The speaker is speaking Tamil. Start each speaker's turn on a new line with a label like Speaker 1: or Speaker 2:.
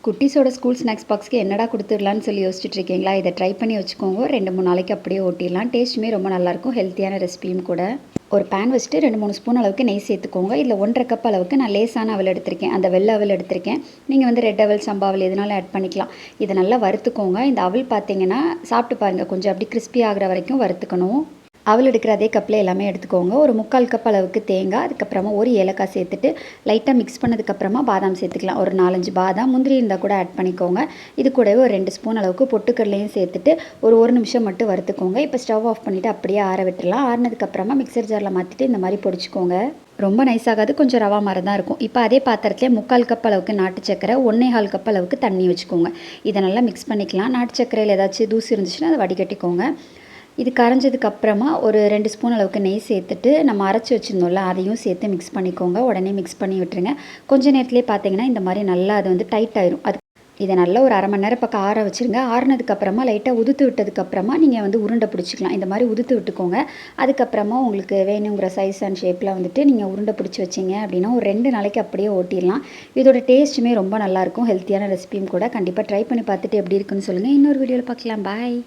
Speaker 1: குட்டீஸோட ஸ்கூல் ஸ்நாக்ஸ் பாக்ஸ்க்கு என்னடா கொடுத்துடலான்னு சொல்லி யோசிச்சுட்டு இருக்கீங்களா? இதை ட்ரை பண்ணி வச்சுக்கோங்க. 2-3 நாளைக்கு அப்படியே ஓட்டிடலாம். டேஸ்ட்டுமே ரொம்ப நல்லாயிருக்கும். ஹெல்த்தியான ரெசிபியும் கூட. ஒரு பேன் வச்சுட்டு 2-3 ஸ்பூன் அளவுக்கு நெய் சேர்த்துக்கோங்க. இதில் 1.5 கப் அளவுக்கு நான் லேசான அவல் எடுத்திருக்கேன். அந்த வெள்ளை அவல் எடுத்திருக்கேன். நீங்கள் வந்து ரெட் அவல், சம்பா அவல் எதுனாலும் ஆட் பண்ணிக்கலாம். இதை நல்லா வறுத்துக்கோங்க. இந்த அவல் பார்த்தீங்கன்னா சாப்பிட்டு பாருங்கள், கொஞ்சம் அப்படி கிறிஸ்பி ஆகிற வரைக்கும் வறுத்துக்கணும். அவல் எடுக்கிற அதே கப்பில் எல்லாமே எடுத்துக்கோங்க. ஒரு 3/4 கப் அளவுக்கு தேங்காய், அதுக்கப்புறமா ஒரு ஏலக்காய் சேர்த்துட்டு லைட்டாக மிக்ஸ் பண்ணதுக்கப்புறமா பாதாம் சேர்த்துக்கலாம். ஒரு 4-5 பாதாம், முந்திரி இருந்தால் கூட ஆட் பண்ணிக்கோங்க. இது கூடவே ஒரு 2 ஸ்பூன் அளவுக்கு பொட்டுக்கடலையும் சேர்த்துட்டு ஒரு நிமிஷம் மட்டும் வறுத்துக்கோங்க. இப்போ ஸ்டவ் ஆஃப் பண்ணிவிட்டு அப்படியே ஆற விட்டுடலாம். ஆறினதுக்கப்புறமா மிக்சர் ஜாரில் மாற்றிட்டு இந்த மாதிரி பொடிச்சிக்கோங்க. ரொம்ப நைஸாகாது, கொஞ்சம் ரவா மாதிரி தான் இருக்கும். இப்போ அதே பாத்திரத்திலே 3/4 கப் அளவுக்கு நாட்டு சக்கரை, 1/4 கப் அளவுக்கு தண்ணி வச்சுக்கோங்க. இதை நல்லா மிக்ஸ் பண்ணிக்கலாம். நாட்டு சக்கரையில் ஏதாச்சும் தூசி இருந்துச்சுன்னா அதை வடிகட்டிக்கோங்க. இது கரைஞ்சதுக்கப்புறமா ஒரு 2 ஸ்பூன் அளவுக்கு நெய் சேர்த்துட்டு நம்ம அரைச்சி வச்சுருந்தோம்ல, அதையும் சேர்த்து மிக்ஸ் பண்ணிக்கோங்க. உடனே மிக்ஸ் பண்ணி விட்டுருங்க. கொஞ்சம் நேரத்துலேயே பார்த்தீங்கன்னா இந்த மாதிரி நல்லா அது வந்து டைட் ஆயிரும். இதை நல்லா ஒரு 1/2 மணி நேரம் பக்கம் ஆற வச்சுருங்க. ஆறுனதுக்கப்புறமா லைட்டாக உதுத்து விட்டதுக்கப்புறமா நீங்கள் வந்து உருண்டை பிடிச்சிக்கலாம். இந்த மாதிரி உதுத்து விட்டுக்கோங்க. அதுக்கப்புறமா உங்களுக்கு வேணுங்கிற சைஸ் அண்ட் ஷேப்பில் வந்துட்டு நீங்கள் உருண்டை பிடிச்சி வச்சிங்க அப்படின்னா ஒரு 2 நாளைக்கு அப்படியே ஓட்டிடலாம். இதோட டேஸ்ட்டுமே ரொம்ப நல்லாயிருக்கும். ஹெல்த்தியான ரெசிபியும் கூட. கண்டிப்பாக ட்ரை பண்ணி பார்த்துட்டு எப்படி இருக்குன்னு சொல்லுங்கள். இன்னொரு வீடியோவில் பார்க்கலாம். பாய்.